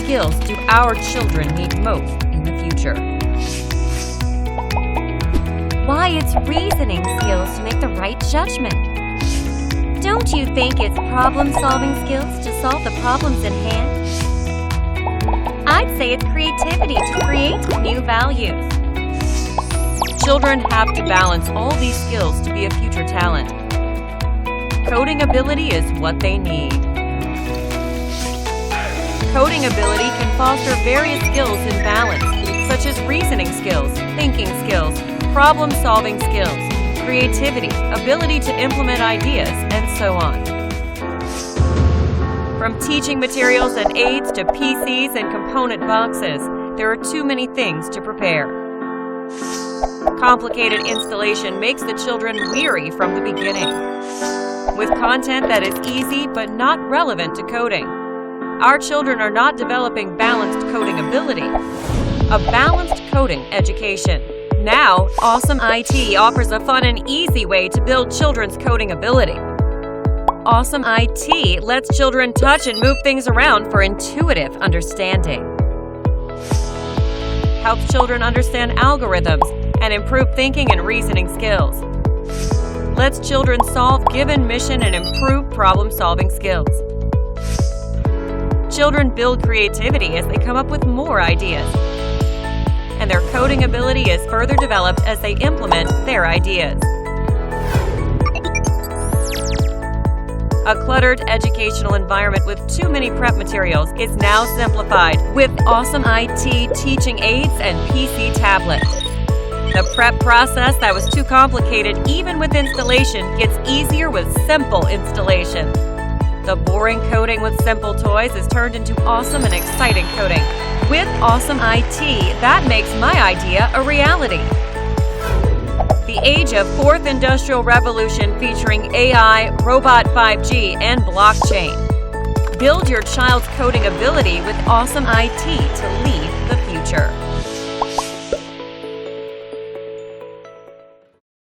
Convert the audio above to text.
skills do our children need most in the future? Why it's reasoning skills to make the right judgment. Don't you think it's problem-solving skills to solve the problems in hand? I'd say it's creativity to create new values. Children have to balance all these skills to be a future talent. Coding ability is what they need. Coding ability can foster various skills in balance, such as reasoning skills, thinking skills, problem-solving skills, creativity, ability to implement ideas, and so on. From teaching materials and aids to PCs and component boxes, there are too many things to prepare. Complicated installation makes the children weary from the beginning. With content that is easy but not relevant to coding, our children are not developing balanced coding ability, a balanced coding education. Now, AsomeIT offers a fun and easy way to build children's coding ability. AsomeIT lets children touch and move things around for intuitive understanding. Helps children understand algorithms and improve thinking and reasoning skills. Lets children solve given mission and improve problem-solving skills. Children build creativity as they come up with more ideas. And their coding ability is further developed as they implement their ideas. A cluttered educational environment with too many prep materials is now simplified with AsomeIT teaching aids and PC tablet. The prep process that was too complicated even with installation gets easier with simple installation. The boring coding with simple toys is turned into awesome and exciting coding. With AsomeIT, that makes my idea a reality. The age of fourth industrial revolution featuring AI, robot 5G, and blockchain. Build your child's coding ability with AsomeIT to lead the future.